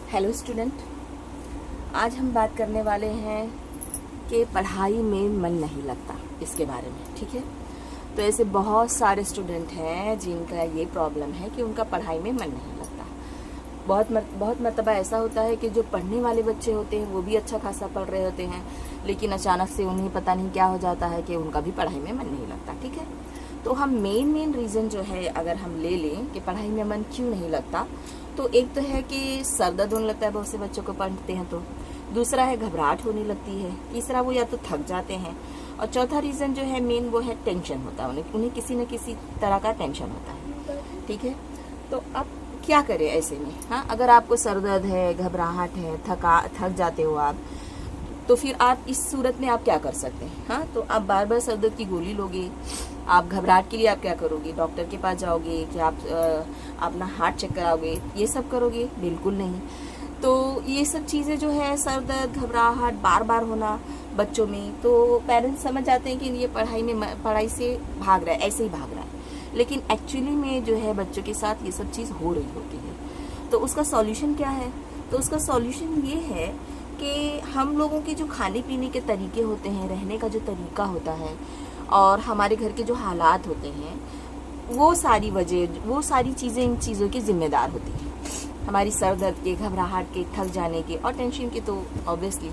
Hello student, आज हम बात करने वाले हैं कि पढ़ाई में मन नहीं लगता इसके बारे में। ठीक है, तो ऐसे बहुत सारे स्टूडेंट हैं जिनका ये प्रॉब्लम है कि उनका पढ़ाई में मन नहीं लगता। बहुत मरतबा ऐसा होता है कि जो पढ़ने वाले बच्चे होते हैं वो भी अच्छा खासा पढ़ रहे होते हैं, लेकिन अचानक से उन्हें पता नहीं क्या हो जाता है कि उनका भी पढ़ाई में मन नहीं लगता। ठीक है, तो हम मेन रीज़न जो है अगर हम ले लें कि पढ़ाई में मन क्यों नहीं लगता, तो एक तो है कि सर दर्द होने लगता है बहुत से बच्चों को पढ़ते हैं तो, दूसरा है घबराहट होने लगती है, तीसरा वो या तो थक जाते हैं, और चौथा रीज़न जो है मेन वो है टेंशन होता है, उन्हें किसी न किसी तरह का टेंशन होता है। ठीक है, तो अब क्या करें ऐसे में? हाँ, अगर आपको सर दर्द है, घबराहट है, थक जाते हो आप, तो फिर आप इस सूरत में आप क्या कर सकते हैं? हाँ, तो आप बार बार सर दर्द की गोली लोगे? आप घबराहट के लिए आप क्या करोगे? डॉक्टर के पास जाओगे कि आप अपना हार्ट चेक कराओगे? ये सब करोगे? बिल्कुल नहीं। तो ये सब चीज़ें जो है, सर दर्द, घबराहट बार बार होना बच्चों में, तो पेरेंट्स समझ जाते हैं कि ये पढ़ाई से भाग रहा है, ऐसे ही भाग रहा है, लेकिन एक्चुअली में जो है बच्चों के साथ ये सब चीज़ हो रही होती है। तो उसका सॉल्यूशन क्या है? तो उसका सॉल्यूशन ये है कि हम लोगों के जो खाने पीने के तरीके होते हैं, रहने का जो तरीका होता है, और हमारे घर के जो हालात होते हैं, वो सारी चीज़ें इन चीज़ों की जिम्मेदार होती हैं, हमारी सर दर्द के, घबराहट के, थक जाने के और टेंशन के। तो ऑब्वियसली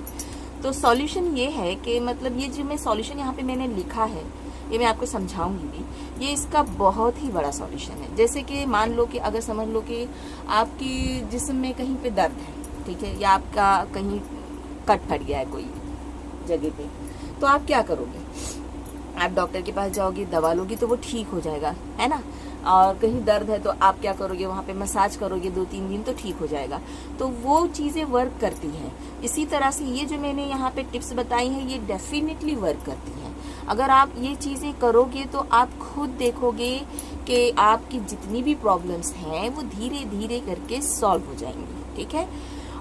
तो सॉल्यूशन ये है कि मतलब ये जो मैं सॉल्यूशन यहाँ पे मैंने लिखा है, ये मैं आपको समझाऊंगी भी, ये इसका बहुत ही बड़ा सॉल्यूशन है। जैसे कि मान लो कि अगर समझ लो कि आपकी जिस्म में कहीं पे दर्द है, ठीक है, या आपका कहीं कट फट गया है कोई जगह पे, तो आप क्या करोगे? आप डॉक्टर के पास जाओगे, दवा लोगे तो वो ठीक हो जाएगा, है ना। और कहीं दर्द है तो आप क्या करोगे? वहाँ पे मसाज करोगे 2-3 दिन तो ठीक हो जाएगा। तो वो चीज़ें वर्क करती हैं। इसी तरह से ये जो मैंने यहाँ पे टिप्स बताई हैं, ये डेफिनेटली वर्क करती हैं। अगर आप ये चीज़ें करोगे तो आप खुद देखोगे कि आपकी जितनी भी प्रॉब्लम्स हैं वो धीरे धीरे करके सॉल्व हो जाएंगी। ठीक है,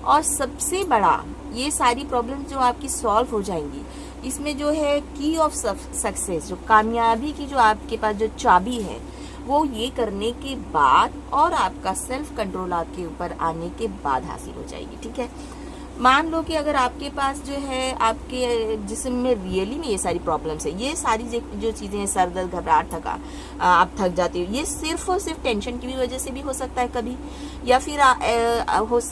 और सबसे बड़ा, ये सारी प्रॉब्लम्स जो आपकी सॉल्व हो जाएंगी, इसमें जो है की ऑफ सक्सेस, जो कामयाबी की जो आपके पास जो चाबी है, वो ये करने के बाद और आपका सेल्फ कंट्रोल आपके ऊपर आने के बाद हासिल हो जाएगी। ठीक है, मान लो कि अगर आपके पास जो है आपके जिस्म में रियली में ये सारी प्रॉब्लम्स है, ये सारी जो चीज़ें हैं, सर दर्द, घबराहट, आप थक जाते हो, ये सिर्फ और सिर्फ टेंशन की भी वजह से भी हो सकता है कभी, या फिर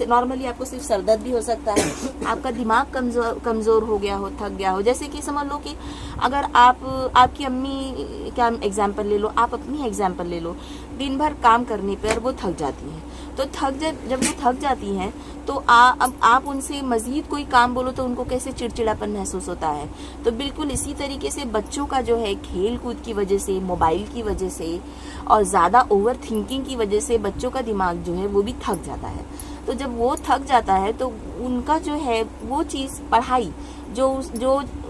नॉर्मली आपको सिर्फ सर दर्द भी हो सकता है, आपका दिमाग कमज़ोर हो गया हो, थक गया हो। जैसे कि समझ लो कि अगर आपकी अम्मी का एग्जाम्पल ले लो, आप अपनी एग्जाम्पल ले लो, दिन भर काम करने पर वो थक जाती हैं, तो जब वो थक जाती हैं तो अब आप उनसे मज़ीद कोई काम बोलो तो उनको कैसे चिड़चिड़ापन महसूस होता है। तो बिल्कुल इसी तरीके से बच्चों का जो है खेल कूद की वजह से, मोबाइल की वजह से और ज़्यादा ओवर थिंकिंग की वजह से बच्चों का दिमाग जो है वो भी थक जाता है। तो जब वो थक जाता है तो उनका जो है वो चीज़, पढ़ाई जो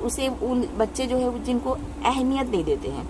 उसे उन बच्चे जो है जिनको अहमियत दे देते हैं,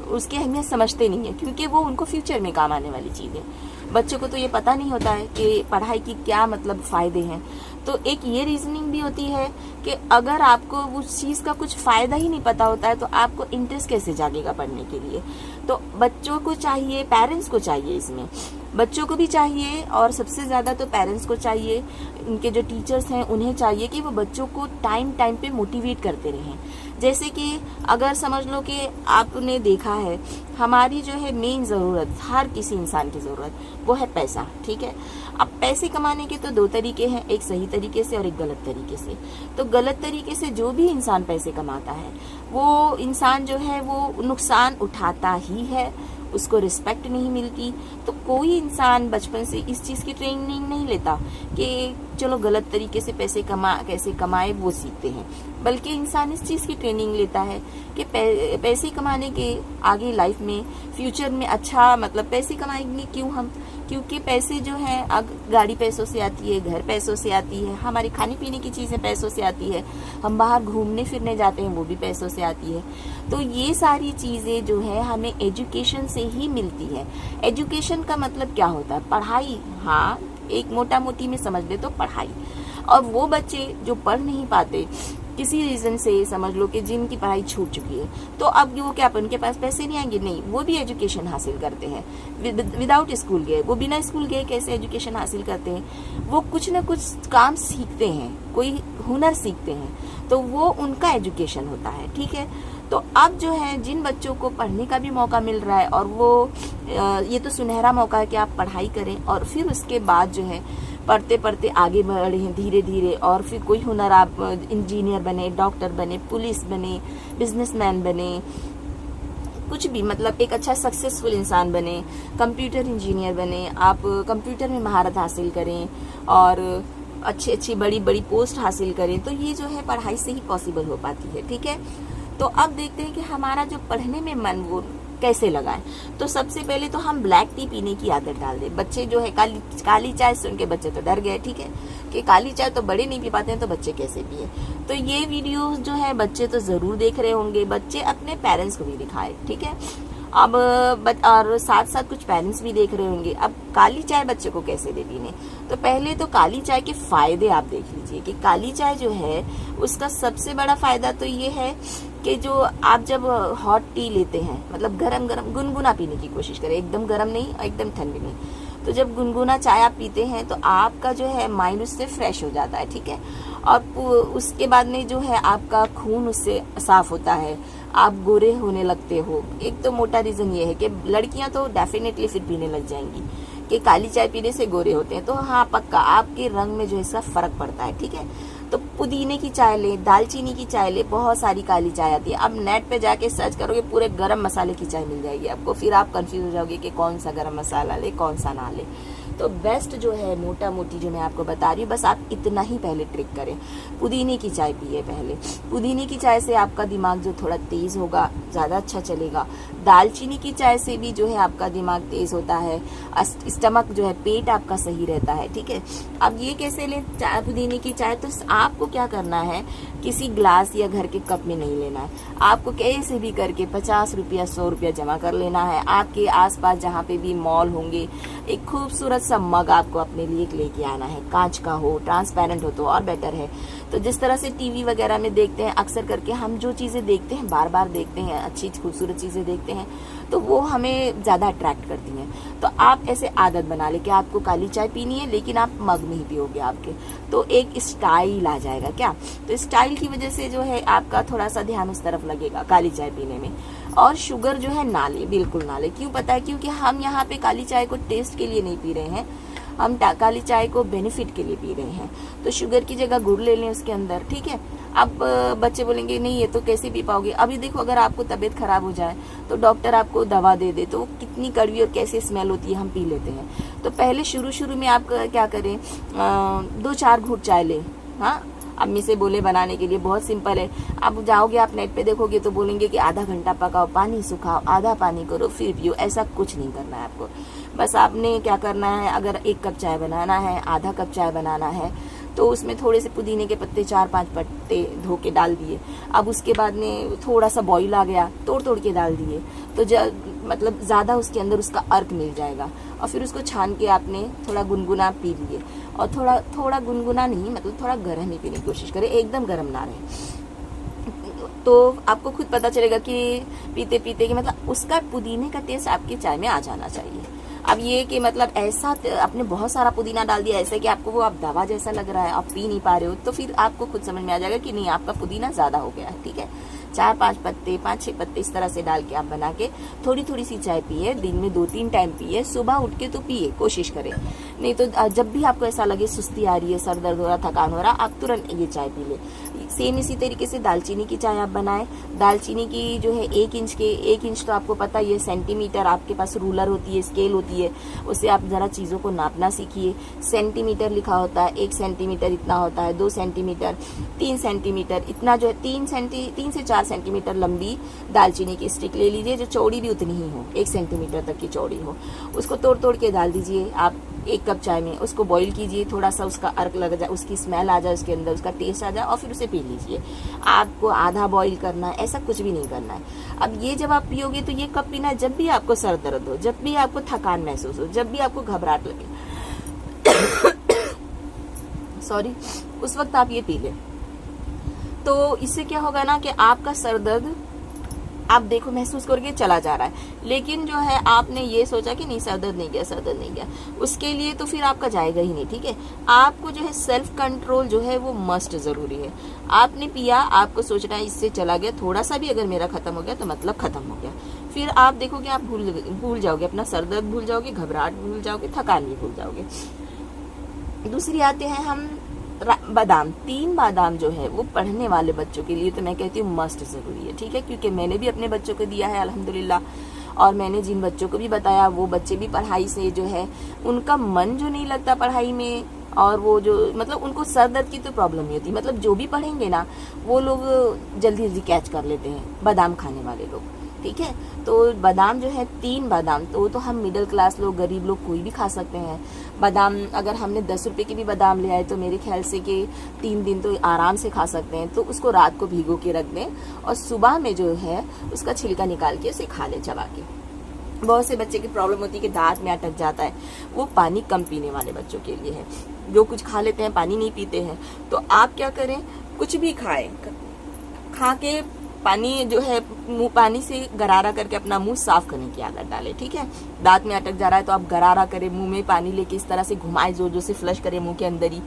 उसकी अहमियत समझते नहीं है, क्योंकि वो उनको फ्यूचर में काम आने वाली चीज़ है। बच्चों को तो ये पता नहीं होता है कि पढ़ाई की क्या मतलब फ़ायदे हैं। तो एक ये रीजनिंग भी होती है कि अगर आपको उस चीज़ का कुछ फ़ायदा ही नहीं पता होता है तो आपको इंटरेस्ट कैसे जागेगा पढ़ने के लिए। तो बच्चों को चाहिए, पेरेंट्स को चाहिए, इसमें बच्चों को भी चाहिए और सबसे ज़्यादा तो पेरेंट्स को चाहिए, उनके जो टीचर्स हैं उन्हें चाहिए कि वो बच्चों को टाइम पे मोटिवेट करते रहें। जैसे कि अगर समझ लो कि आपने देखा है, हमारी जो है मेन ज़रूरत, हर किसी इंसान की ज़रूरत, वो है पैसा। ठीक है, अब पैसे कमाने के तो 2 तरीके हैं, एक सही तरीके से और एक गलत तरीके से। तो गलत तरीके से जो भी इंसान पैसे कमाता है, वो इंसान जो है वो नुकसान उठाता ही है, उसको रिस्पेक्ट नहीं मिलती। तो कोई इंसान बचपन से इस चीज़ की ट्रेनिंग नहीं लेता कि चलो गलत तरीके से पैसे कैसे कमाए, वो सीखते हैं, बल्कि इंसान इस चीज़ की ट्रेनिंग लेता है कि पैसे कमाने के आगे लाइफ में, फ्यूचर में अच्छा, मतलब पैसे कमाएंगे क्यों हम, क्योंकि पैसे जो हैं, गाड़ी पैसों से आती है, घर पैसों से आती है, हमारी खाने पीने की चीज़ें पैसों से आती है, हम बाहर घूमने फिरने जाते हैं वो भी पैसों से आती है। तो ये सारी चीज़ें जो है हमें एजुकेशन से ही मिलती है। एजुकेशन का मतलब क्या होता है? पढ़ाई। हाँ, एक मोटा मोटी में समझ ले तो पढ़ाई। और वो बच्चे जो पढ़ नहीं पाते किसी रीजन से समझ लो कि जिनकी पढ़ाई छूट चुकी है, तो अब वो क्या, उनके पास पैसे नहीं आएंगे? नहीं, वो भी एजुकेशन हासिल करते हैं विदाउट स्कूल गए। वो बिना स्कूल गए कैसे एजुकेशन हासिल करते हैं? वो कुछ ना कुछ काम सीखते हैं, कोई हुनर सीखते हैं, तो वो उनका एजुकेशन होता है। ठीक है, तो अब जो है जिन बच्चों को पढ़ने का भी मौका मिल रहा है, और वो ये तो सुनहरा मौका है कि आप पढ़ाई करें और फिर उसके बाद जो है पढ़ते पढ़ते आगे बढ़ें धीरे धीरे, और फिर कोई हुनर, आप इंजीनियर बने, डॉक्टर बने, पुलिस बने, बिजनेसमैन बने, कुछ भी, मतलब एक अच्छा सक्सेसफुल इंसान बने, कंप्यूटर इंजीनियर बने, आप कंप्यूटर में महारत हासिल करें और अच्छी अच्छी बड़ी बड़ी पोस्ट हासिल करें। तो ये जो है पढ़ाई से ही पॉसिबल हो पाती है। ठीक है, तो अब देखते हैं कि हमारा जो पढ़ने में मन वो कैसे लगाएं। तो सबसे पहले तो हम ब्लैक टी पीने की आदत डाल दें। बच्चे जो है काली चाय सुन के बच्चे तो डर गए, ठीक है, कि काली चाय तो बड़े नहीं पी पाते हैं, तो बच्चे कैसे पिए। तो ये वीडियो जो है बच्चे तो जरूर देख रहे होंगे, बच्चे अपने पेरेंट्स को भी दिखाए। ठीक है, अब और साथ साथ कुछ पेरेंट्स भी देख रहे होंगे। अब काली चाय बच्चे को कैसे दे पीने, तो पहले तो काली चाय के फायदे आप देख लीजिए कि काली चाय जो है उसका सबसे बड़ा फायदा तो ये है कि जो आप जब हॉट टी लेते हैं, मतलब गरम गरम गुनगुना पीने की कोशिश करें, एकदम गरम नहीं, एकदम ठंडी नहीं। तो जब गुनगुना चाय आप पीते हैं तो आपका जो है माइंड उससे फ्रेश हो जाता है। ठीक है, और उसके बाद में जो है आपका खून उससे साफ होता है, आप गोरे होने लगते हो। एक तो मोटा रीजन ये है कि लड़कियां तो डेफिनेटली फिर पीने लग जाएंगी कि काली चाय पीने से गोरे होते हैं। तो हाँ, पक्का आपके रंग में जो है इसका फर्क पड़ता है। ठीक है, तो पुदीने की चाय ले, दालचीनी की चाय ले, बहुत सारी काली चाय आती है। अब नेट पे जाके सर्च करोगे पूरे गरम मसाले की चाय मिल जाएगी आपको, फिर आप कंफ्यूज हो जाओगे कि कौन सा गरम मसाला ले कौन सा ना ले। तो बेस्ट जो है मोटा मोटी जो मैं आपको बता रही हूँ, बस आप इतना ही पहले ट्रिक करें, पुदीने की चाय पिए पहले। पुदीने की चाय से आपका दिमाग जो थोड़ा तेज होगा, ज़्यादा अच्छा चलेगा। दालचीनी की चाय से भी जो है आपका दिमाग तेज होता है, स्टमक जो है पेट आपका सही रहता है। ठीक है, अब ये कैसे लें पुदीने की चाय, तो आपको क्या करना है, किसी ग्लास या घर के कप में नहीं लेना है, आपको कैसे भी करके 50 रुपया 100 रुपया जमा कर लेना है। आपके आसपास जहाँ पे भी मॉल होंगे, एक खूबसूरत सा मग आपको अपने लिए लेके आना है, कांच का हो, ट्रांसपेरेंट हो तो और बेटर है। तो जिस तरह से टीवी वगैरह में देखते हैं अक्सर करके, हम जो चीज़ें देखते हैं बार बार देखते हैं, अच्छी खूबसूरत चीज़ें देखते हैं, तो वो हमें ज़्यादा अट्रैक्ट करती हैं। तो आप ऐसे आदत बना ले कि आपको काली चाय पीनी है, लेकिन आप मग में ही पियोगे आपके, तो एक स्टाइल आ जाएगा क्या। तो स्टाइल की वजह से जो है आपका थोड़ा सा ध्यान उस तरफ लगेगा काली चाय पीने में। और शुगर जो है ना ले, बिल्कुल ना ले। क्यों पता है, क्योंकि हम यहाँ पे काली चाय को टेस्ट के लिए नहीं पी रहे हैं, हम काली चाय को बेनिफिट के लिए पी रहे हैं। तो शुगर की जगह गुड़ ले लें उसके अंदर। ठीक है, अब बच्चे बोलेंगे नहीं ये तो कैसे पी पाओगे। अभी देखो, अगर आपको तबीयत खराब हो जाए तो डॉक्टर आपको दवा दे दे, तो वो कितनी कड़वी और कैसे स्मेल होती है, हम पी लेते हैं। तो पहले शुरू में आप क्या करें, 2-4 घूंट चाय लें। हाँ, अम्मी से बोले बनाने के लिए, बहुत सिंपल है। अब जाओगे आप नेट पे देखोगे तो बोलेंगे कि आधा घंटा पकाओ, पानी सुखाओ, आधा पानी करो फिर पियो। ऐसा कुछ नहीं करना है आपको। बस आपने क्या करना है, अगर 1 कप चाय बनाना है, आधा कप चाय बनाना है, तो उसमें थोड़े से पुदीने के पत्ते 4-5 पत्ते धो के डाल दिए। अब उसके बाद में थोड़ा सा बॉईल आ गया, तोड़ के डाल दिए, तो मतलब ज़्यादा उसके अंदर उसका अर्क मिल जाएगा। और फिर उसको छान के आपने थोड़ा गुनगुना पी लिए। और थोड़ा गुनगुना नहीं, मतलब थोड़ा गर्म ही पीने की कोशिश करें, एकदम गर्म ना रहे। तो आपको खुद पता चलेगा कि पीते पीते कि मतलब उसका पुदीने का टेस्ट आपकी चाय में आ जाना चाहिए। अब ये कि मतलब ऐसा आपने बहुत सारा पुदीना डाल दिया ऐसे कि आपको वो आप दवा जैसा लग रहा है, आप पी नहीं पा रहे हो, तो फिर आपको खुद समझ में आ जाएगा कि नहीं, आपका पुदीना ज़्यादा हो गया है। ठीक है, 4-5 पत्ते, 5-6 पत्ते इस तरह से डाल के आप बना के थोड़ी सी चाय पिए। दिन में 2-3 टाइम पिए, सुबह उठ के तो पिए, कोशिश करें। नहीं तो जब भी आपको ऐसा लगे सुस्ती आ रही है, सर दर्द हो रहा, थकान हो रहा, आप तुरंत ये चाय पी ले। सेम इसी तरीके से दालचीनी की चाय आप बनाएं। दालचीनी की जो है 1 इंच तो आपको पता ही है, सेंटीमीटर, आपके पास रूलर होती है, स्केल होती है, उससे आप ज़रा चीज़ों को नापना सीखिए। सेंटीमीटर लिखा होता है, 1 सेंटीमीटर इतना होता है, 2 सेंटीमीटर, 3 सेंटीमीटर, इतना जो है 3 से 4 सेंटीमीटर लंबी दालचीनी की स्टिक ले लीजिए, जो चौड़ी भी उतनी ही हो, 1 सेंटीमीटर तक की चौड़ी हो। उसको तोड़ के डाल दीजिए आप 1 कप चाय में। उसको बॉईल कीजिए, थोड़ा सा उसका अर्क लग जाए, उसकी स्मेल आ जाए, उसके अंदर उसका टेस्ट आ जाए, और फिर उसे पी लीजिए। आपको आधा बॉईल करना है, ऐसा कुछ भी नहीं करना है। अब ये जब आप पियोगे तो ये कब पीना है, जब भी आपको सर दर्द हो, जब भी आपको थकान महसूस हो, जब भी आपको घबराहट लगे सॉरी, उस वक्त आप ये पी लें। तो इससे क्या होगा ना कि आपका सर दर्द आप देखो महसूस करके चला जा रहा है, लेकिन जो है आपने ये सोचा कि नहीं सर दर्द नहीं गया, सर दर्द नहीं गया, उसके लिए तो फिर आपका जाएगा ही नहीं। ठीक है, आपको जो है सेल्फ कंट्रोल जो है वो मस्ट ज़रूरी है। आपने पिया, आपको सोचना है इससे चला गया, थोड़ा सा भी अगर मेरा ख़त्म हो गया तो मतलब ख़त्म हो गया। फिर आप देखोगे आप भूल जाओगे, अपना सर दर्द भूल जाओगे, घबराहट भूल जाओगे, थकान भी भूल जाओगे। दूसरी आते हैं हम बादाम। 3 बादाम जो है वो पढ़ने वाले बच्चों के लिए तो मैं कहती हूँ मस्ट ज़रूरी है। ठीक है, क्योंकि मैंने भी अपने बच्चों को दिया है अल्हम्दुलिल्लाह, और मैंने जिन बच्चों को भी बताया वो बच्चे भी पढ़ाई से जो है उनका मन जो नहीं लगता पढ़ाई में, और वो जो मतलब उनको सर दर्द की तो प्रॉब्लम नहीं होती, मतलब जो भी पढ़ेंगे ना वो लोग जल्दी जल्दी कैच कर लेते हैं, बादाम खाने वाले लोग। ठीक है, तो बादाम जो है 3 बादाम तो हम मिडिल क्लास लोग, गरीब लोग कोई भी खा सकते हैं। बादाम अगर हमने 10 रुपए की भी बादाम ले आए तो मेरे ख्याल से कि 3 दिन तो आराम से खा सकते हैं। तो उसको रात को भिगो के रख दें और सुबह में जो है उसका छिलका निकाल के उसे खा लें चबा के। बहुत से बच्चे की प्रॉब्लम होती है कि दांत में अटक जाता है, वो पानी कम पीने वाले बच्चों के लिए है, जो कुछ खा लेते हैं पानी नहीं पीते हैं। तो आप क्या करें, कुछ भी खाएं, खा के पानी जो है मुंह पानी से गरारा करके अपना मुंह साफ करने की आदत डालें। ठीक है, दांत में अटक जा रहा है तो आप गरारा करें, मुंह में पानी लेके इस तरह से घुमाएं, जोर जोर से फ्लश करें मुंह के अंदर ही,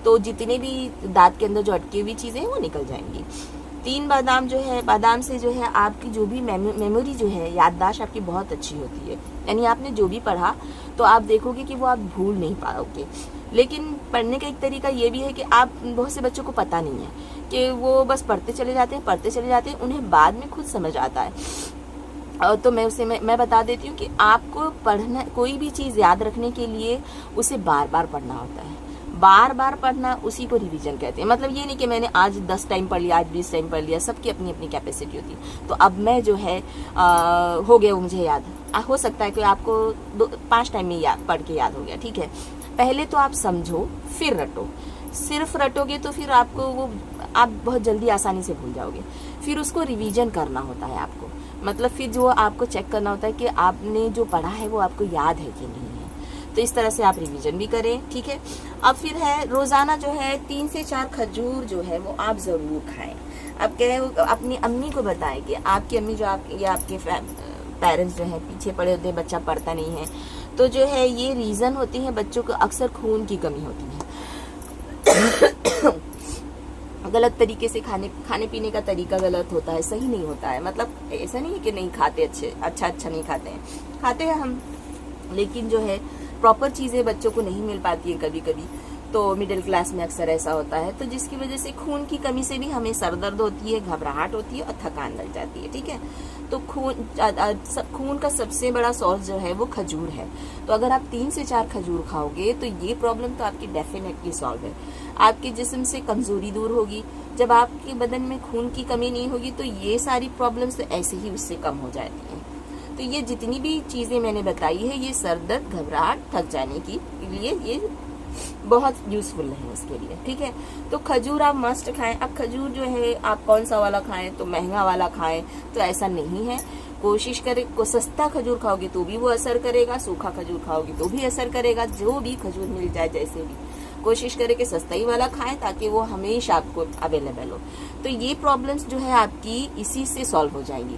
तो जितने भी दांत के अंदर जो अटकी हुई चीजें हैं वो निकल जाएंगी। 3 बादाम जो है, बादाम से जो है आपकी जो भी मेमोरी जो है, याददाश्त आपकी बहुत अच्छी होती है। यानी आपने जो भी पढ़ा तो आप देखोगे कि वो आप भूल नहीं पाओगे। लेकिन पढ़ने का एक तरीका ये भी है कि आप, बहुत से बच्चों को पता नहीं है कि वो बस पढ़ते चले जाते हैं, उन्हें बाद में खुद समझ आता है। तो मैं बता देती हूँ कि आपको पढ़ना, कोई भी चीज़ याद रखने के लिए उसे बार बार पढ़ना होता है। बार बार पढ़ना उसी को रिवीजन कहते हैं। मतलब ये नहीं कि मैंने आज 10 टाइम पढ़ लिया, आज 20 टाइम पढ़ लिया, सबकी अपनी अपनी कैपेसिटी होती है। तो अब मैं जो है हो गया वो मुझे याद, हो सकता है कि आपको 5 टाइम में पढ़ के याद हो गया। ठीक है, पहले तो आप समझो फिर रटो। सिर्फ रटोगे तो फिर आपको वो आप बहुत जल्दी आसानी से भूल जाओगे। फिर उसको रिवीजन करना होता है आपको, मतलब फिर जो आपको चेक करना होता है कि आपने जो पढ़ा है वो आपको याद है कि नहीं है। तो इस तरह से आप रिवीजन भी करें। ठीक है, अब फिर है रोज़ाना जो है 3 से 4 खजूर जो है वो आप ज़रूर खाएं। अब कहे अपनी अम्मी को बताएं कि आपकी अम्मी जो आपके पेरेंट्स जो है पीछे पड़े होते हैं, बच्चा पढ़ता नहीं है, तो जो है ये रीज़न होती है, बच्चों को अक्सर खून की कमी होती है। गलत तरीके से खाने पीने का तरीका गलत होता है, सही नहीं होता है। मतलब ऐसा नहीं है कि नहीं खाते, अच्छा नहीं खाते हैं, खाते हैं हम, लेकिन जो है प्रॉपर चीज़ें बच्चों को नहीं मिल पाती है कभी कभी। तो मिडिल क्लास में अक्सर ऐसा होता है, तो जिसकी वजह से खून की कमी से भी हमें सर दर्द होती है, घबराहट होती है और थकान लग जाती है। ठीक है, तो खून का सबसे बड़ा सोर्स जो है वो खजूर है। तो अगर आप 3 से 4 खजूर खाओगे तो ये प्रॉब्लम तो आपकी डेफिनेटली सॉल्व है। आपके जिस्म से कमजोरी दूर होगी। जब आपके बदन में खून की कमी नहीं होगी तो ये सारी प्रॉब्लम्स तो ऐसे ही उससे कम हो जाती हैं। तो ये जितनी भी चीज़ें मैंने बताई है, ये सर दर्द, घबराहट, थक जाने के लिए ये बहुत यूजफुल है उसके लिए। ठीक है, तो खजूर आप मस्ट खाएं। अब खजूर जो है आप कौन सा वाला खाएं, तो महंगा वाला खाएं तो ऐसा नहीं है। कोशिश करें को सस्ता खजूर खाओगे तो भी वो असर करेगा, सूखा खजूर खाओगे तो भी असर करेगा। जो भी खजूर मिल जाए, जैसे भी कोशिश करें कि सस्ता ही वाला खाएं ताकि वो हमेशा आपको अवेलेबल हो। तो ये प्रॉब्लम्स जो है आपकी इसी से सॉल्व हो जाएंगी।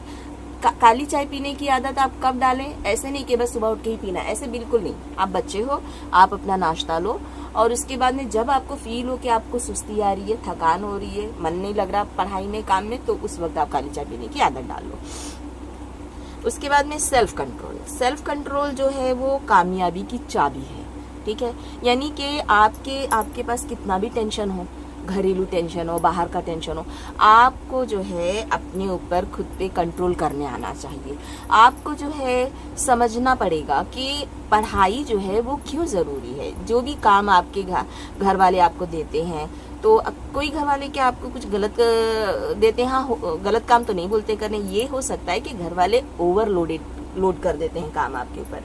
काली चाय पीने की आदत आप कब डालें? ऐसे नहीं कि बस सुबह उठ के ही पीना, ऐसे बिल्कुल नहीं। आप बच्चे हो, आप अपना नाश्ता लो और उसके बाद में जब आपको फील हो कि आपको सुस्ती आ रही है, थकान हो रही है, मन नहीं लग रहा पढ़ाई में, काम में, तो उस वक्त आप काली चाय पीने की आदत डाल लो। उसके बाद में सेल्फ कंट्रोल जो है वो कामयाबी की चाबी है। ठीक है, यानी कि आपके पास कितना भी टेंशन हो, घरेलू टेंशन हो, बाहर का टेंशन हो, आपको जो है अपने ऊपर खुद पे कंट्रोल करने आना चाहिए। आपको जो है समझना पड़ेगा कि पढ़ाई जो है वो क्यों ज़रूरी है। जो भी काम आपके घर वाले आपको देते हैं, तो कोई घर वाले क्या आपको कुछ गलत देते हैं, हाँ गलत काम तो नहीं बोलते करने, ये हो सकता है कि घर वाले लोड कर देते हैं काम आपके ऊपर।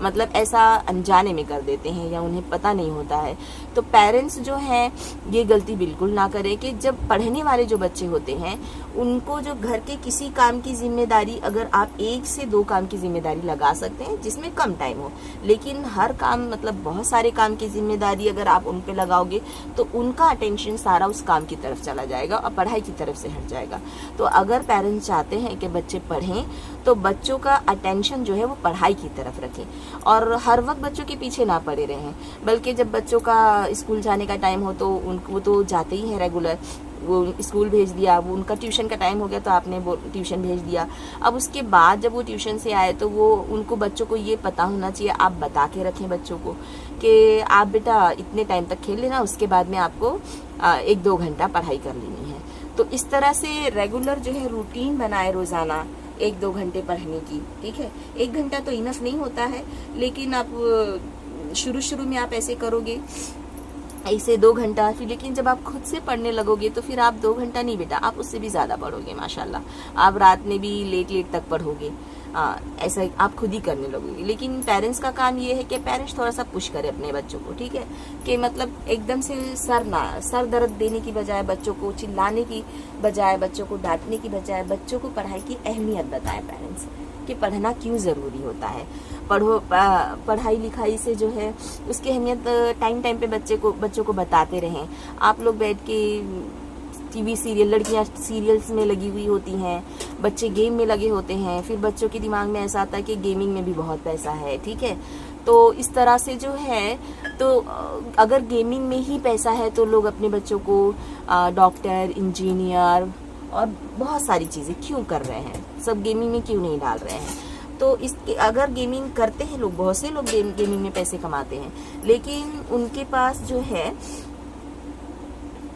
मतलब ऐसा अनजाने में कर देते हैं या उन्हें पता नहीं होता है। तो पेरेंट्स जो हैं ये गलती बिल्कुल ना करें कि जब पढ़ने वाले जो बच्चे होते हैं उनको जो घर के किसी काम की जिम्मेदारी, अगर आप 1 से 2 काम की जिम्मेदारी लगा सकते हैं जिसमें कम टाइम हो, लेकिन हर काम मतलब बहुत सारे काम की जिम्मेदारी अगर आप उन पे लगाओगे तो उनका अटेंशन सारा उस काम की तरफ चला जाएगा और पढ़ाई की तरफ से हट जाएगा। तो अगर पेरेंट्स चाहते हैं कि बच्चे पढ़ें तो बच्चों का अटेंशन जो है वो पढ़ाई की तरफ रखें और हर वक्त बच्चों के पीछे ना पड़े रहें, बल्कि जब बच्चों का स्कूल जाने का टाइम हो तो उनको तो जाते ही हैं रेगुलर, वो स्कूल भेज दिया, वो उनका ट्यूशन का टाइम हो गया तो आपने वो ट्यूशन भेज दिया। अब उसके बाद जब वो ट्यूशन से आए तो वो उनको बच्चों को ये पता होना चाहिए, आप बता के रखें बच्चों को कि आप बेटा इतने टाइम तक खेल लेना, उसके बाद में आपको 1-2 घंटा पढ़ाई कर लेनी है। तो इस तरह से रेगुलर जो है रूटीन बनाए रोज़ाना 1-2 घंटे पढ़ने की, ठीक है। 1 घंटा तो इनफ नहीं होता है, लेकिन आप शुरू में आप ऐसे करोगे ऐसे 2 घंटा, फिर लेकिन जब आप खुद से पढ़ने लगोगे तो फिर आप 2 घंटा नहीं बेटा, आप उससे भी ज़्यादा पढ़ोगे माशाल्लाह। आप रात में भी लेट तक पढ़ोगे, ऐसा आप खुद ही करने लगोगे। लेकिन पेरेंट्स का काम ये है कि पेरेंट्स थोड़ा सा पुश करें अपने बच्चों को, ठीक है, कि मतलब एकदम से सर दर्द देने की बजाय, बच्चों को चिल्लाने की बजाय, बच्चों को डांटने की बजाय बच्चों को पढ़ाई की अहमियत बताएं पेरेंट्स कि पढ़ना क्यों ज़रूरी होता है। पढ़ाई लिखाई से जो है उसकी अहमियत टाइम पे बच्चों को बताते रहें। आप लोग बैठ के टीवी सीरियल, लड़कियां सीरियल्स में लगी हुई होती हैं, बच्चे गेम में लगे होते हैं, फिर बच्चों के दिमाग में ऐसा आता है कि गेमिंग में भी बहुत पैसा है, ठीक है। तो इस तरह से जो है, तो अगर गेमिंग में ही पैसा है तो लोग अपने बच्चों को डॉक्टर, इंजीनियर और बहुत सारी चीज़ें क्यों कर रहे हैं, सब गेमिंग में क्यों नहीं डाल रहे हैं। तो अगर गेमिंग करते हैं लोग, बहुत से लोग गेमिंग में पैसे कमाते हैं, लेकिन उनके पास जो है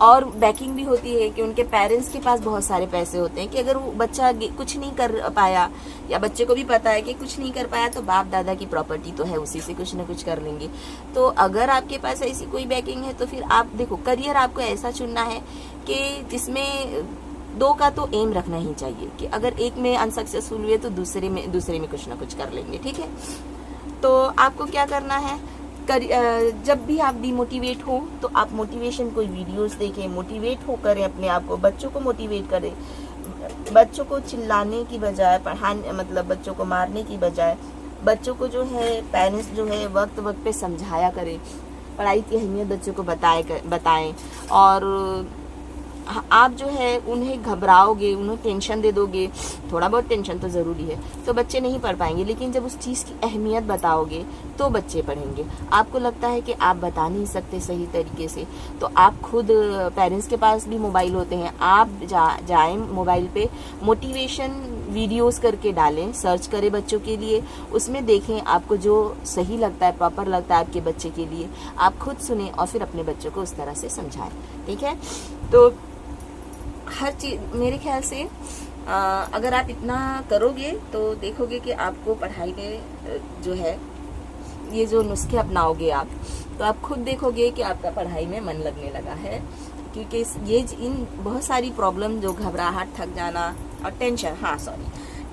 और बैकिंग भी होती है कि उनके पेरेंट्स के पास बहुत सारे पैसे होते हैं कि अगर वो बच्चा कुछ नहीं कर पाया, या बच्चे को भी पता है कि कुछ नहीं कर पाया, तो बाप दादा की प्रॉपर्टी तो है, उसी से कुछ ना कुछ कर लेंगे। तो अगर आपके पास ऐसी कोई बैकिंग है तो फिर आप देखो, करियर आपको ऐसा चुनना है कि जिसमें 2 का तो एम रखना ही चाहिए कि अगर एक में अनसक्सेसफुल हुए तो दूसरे में कुछ ना कुछ कर लेंगे, ठीक है। तो आपको क्या करना है, जब भी आप डिमोटिवेट हो तो आप मोटिवेशन कोई वीडियोस देखें, मोटिवेट हो करें अपने आप को, बच्चों को मोटिवेट करें, बच्चों को चिल्लाने की बजाय, पढ़ाने मतलब बच्चों को मारने की बजाय, बच्चों को जो है पेरेंट्स जो है वक्त पे समझाया करें, पढ़ाई की अहमियत बच्चों को बताएं। और आप जो है उन्हें घबराओगे, उन्हें टेंशन दे दोगे, थोड़ा बहुत टेंशन तो ज़रूरी है, तो बच्चे नहीं पढ़ पाएंगे। लेकिन जब उस चीज़ की अहमियत बताओगे तो बच्चे पढ़ेंगे। आपको लगता है कि आप बता नहीं सकते सही तरीके से, तो आप खुद, पेरेंट्स के पास भी मोबाइल होते हैं, आप जाएं मोबाइल पे मोटिवेशन वीडियोस करके डालें, सर्च करें बच्चों के लिए, उसमें देखें आपको जो सही लगता है, प्रॉपर लगता है आपके बच्चे के लिए, आप खुद सुने और फिर अपने बच्चों को उस तरह से समझाएं, ठीक है। तो हर चीज़ मेरे ख्याल से अगर आप इतना करोगे तो देखोगे कि आपको पढ़ाई में जो है ये जो नुस्खे अपनाओगे आप, तो आप खुद देखोगे कि आपका पढ़ाई में मन लगने लगा है। क्योंकि ये इन बहुत सारी प्रॉब्लम जो घबराहट, थक जाना और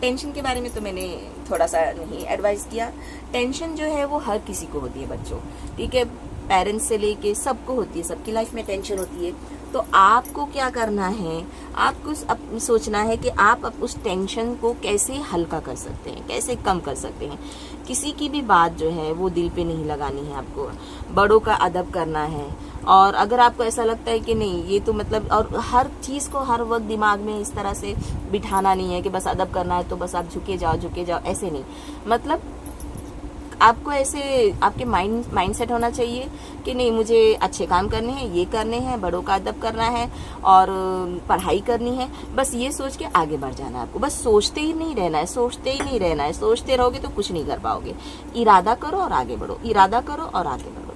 टेंशन के बारे में तो मैंने थोड़ा सा नहीं एडवाइस किया। टेंशन जो है वो हर किसी को होती है बच्चों, ठीक है, पेरेंट्स से लेके सबको होती है, सबकी लाइफ में टेंशन होती है। तो आपको क्या करना है, आपको सोचना है कि आप उस टेंशन को कैसे हल्का कर सकते हैं, कैसे कम कर सकते हैं। किसी की भी बात जो है वो दिल पे नहीं लगानी है, आपको बड़ों का अदब करना है। और अगर आपको ऐसा लगता है कि नहीं ये तो मतलब, और हर चीज़ को हर वक्त दिमाग में इस तरह से बिठाना नहीं है कि बस अदब करना है तो बस आप झुके जाओ, ऐसे नहीं। मतलब आपको ऐसे आपके माइंड सेट होना चाहिए कि नहीं, मुझे अच्छे काम करने हैं, ये करने हैं, बड़ों का अदब करना है और पढ़ाई करनी है, बस ये सोच के आगे बढ़ जाना है आपको। बस सोचते ही नहीं रहना है, सोचते रहोगे तो कुछ नहीं कर पाओगे। इरादा करो और आगे बढ़ो,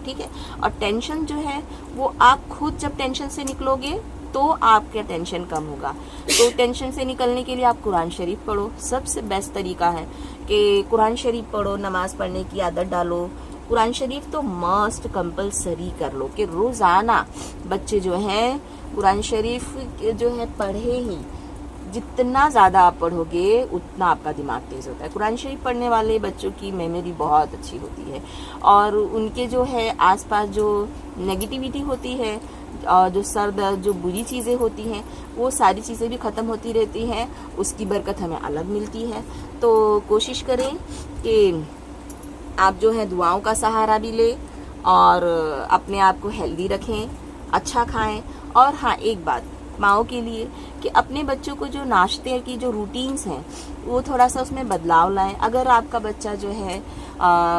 ठीक है। और टेंशन जो है वो आप खुद जब टेंशन से निकलोगे तो आपका टेंशन कम होगा। तो टेंशन से निकलने के लिए आप कुरान शरीफ पढ़ो, सबसे बेस्ट तरीका है कि कुरान शरीफ पढ़ो, नमाज पढ़ने की आदत डालो। कुरान शरीफ तो मस्ट कंपलसरी कर लो कि रोज़ाना बच्चे जो हैं कुरान शरीफ जो है पढ़े ही, जितना ज़्यादा आप पढ़ोगे उतना आपका दिमाग तेज़ होता है। कुरान शरीफ पढ़ने वाले बच्चों की मेमोरी बहुत अच्छी होती है और उनके जो है आसपास जो नेगेटिविटी होती है और जो सर दर्द, जो बुरी चीज़ें होती हैं, वो सारी चीज़ें भी ख़त्म होती रहती हैं। उसकी बरकत हमें अलग मिलती है। तो कोशिश करें कि आप जो है दुआओं का सहारा भी लें और अपने आप को हेल्दी रखें, अच्छा खाएं। और हाँ, एक बात माओ के लिए कि अपने बच्चों को जो नाश्ते की जो रूटीन्स हैं वो थोड़ा सा उसमें बदलाव लाएं। अगर आपका बच्चा जो है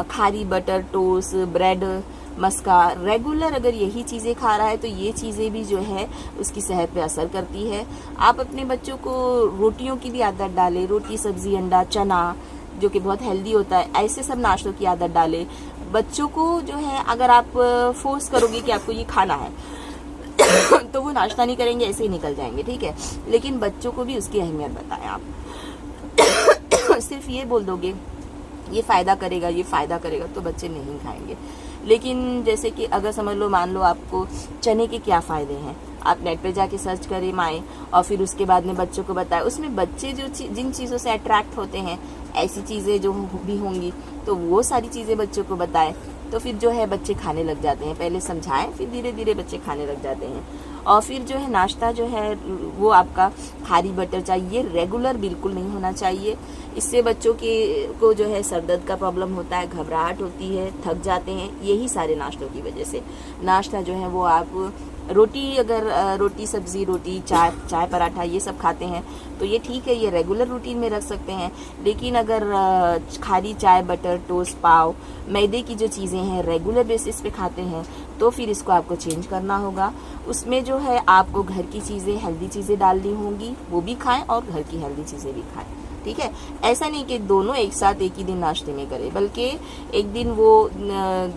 खारी बटर टोस्ट, ब्रेड, मस्का रेगुलर अगर यही चीज़ें खा रहा है तो ये चीज़ें भी जो है उसकी सेहत पे असर करती है। आप अपने बच्चों को रोटियों की भी आदत डालें, रोटी, सब्जी, अंडा, चना जो कि बहुत हेल्दी होता है, ऐसे सब नाश्तों की आदत डालें। बच्चों को जो है अगर आप फोर्स करोगे कि आपको ये खाना है तो वो नाश्ता नहीं करेंगे, ऐसे ही निकल जाएंगे, ठीक है। लेकिन बच्चों को भी उसकी अहमियत बताएं आप सिर्फ ये बोल दोगे ये फ़ायदा करेगा, ये फ़ायदा करेगा, तो बच्चे नहीं खाएंगे। लेकिन जैसे कि अगर समझ लो, मान लो आपको चने के क्या फ़ायदे हैं, आप नेट पे जाके सर्च करें माएँ और फिर उसके बाद में बच्चों को बताएं। उसमें बच्चे जो जिन चीज़ों से अट्रैक्ट होते हैं, ऐसी चीज़ें जो भी होंगी तो वो सारी चीज़ें बच्चों को बताएं। तो फिर जो है बच्चे खाने लग जाते हैं। पहले समझाएं, फिर धीरे धीरे बच्चे खाने लग जाते हैं। और फिर जो है नाश्ता जो है वो आपका खारी बटर चाहिए, रेगुलर बिल्कुल नहीं होना चाहिए। इससे बच्चों को जो है सर दर्द का प्रॉब्लम होता है, घबराहट होती है, थक जाते हैं, यही सारे नाश्तों की वजह से। नाश्ता जो है वो आप रोटी, अगर रोटी सब्जी, रोटी चाय पराठा ये सब खाते हैं तो ये ठीक है, ये रेगुलर रूटीन में रख सकते हैं। लेकिन अगर खाली चाय, बटर, टोस्ट, पाव, मैदे की जो चीज़ें हैं रेगुलर बेसिस पे खाते हैं तो फिर इसको आपको चेंज करना होगा। उसमें जो है आपको घर की चीज़ें, हेल्दी चीज़ें डालनी होंगी, वो भी खाएं और घर की हेल्दी चीज़ें भी खाएं, ठीक है। ऐसा नहीं कि दोनों एक साथ एक ही दिन नाश्ते में करें, बल्कि एक दिन वो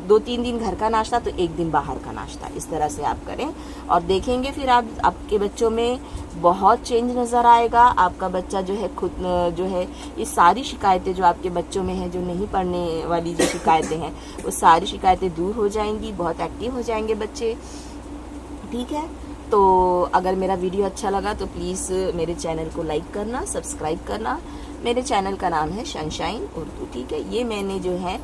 2-3 दिन घर का नाश्ता तो एक दिन बाहर का नाश्ता, इस तरह से आप करें और देखेंगे फिर आपके बच्चों में बहुत चेंज नज़र आएगा। आपका बच्चा जो है खुद जो है ये सारी शिकायतें जो आपके बच्चों में हैं, जो नहीं पढ़ने वाली जो शिकायतें हैं, वो सारी शिकायतें दूर हो जाएंगी, बहुत एक्टिव हो जाएंगे बच्चे, ठीक है। तो अगर मेरा वीडियो अच्छा लगा तो प्लीज़ मेरे चैनल को लाइक करना, सब्सक्राइब करना। मेरे चैनल का नाम है सनशाइन उर्दू, ठीक है। ये मैंने जो है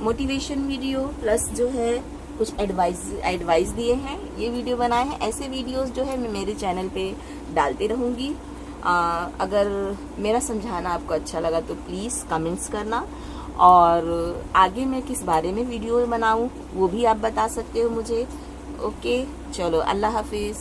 मोटिवेशन वीडियो प्लस जो है कुछ एडवाइस दिए हैं, ये वीडियो बनाए हैं। ऐसे वीडियोस जो है मैं मेरे चैनल पे डालती रहूँगी। अगर मेरा समझाना आपको अच्छा लगा तो प्लीज़ कमेंट्स करना और आगे मैं किस बारे में वीडियो बनाऊँ वो भी आप बता सकते हो मुझे। ओके, चलो, अल्लाह हाफिज़।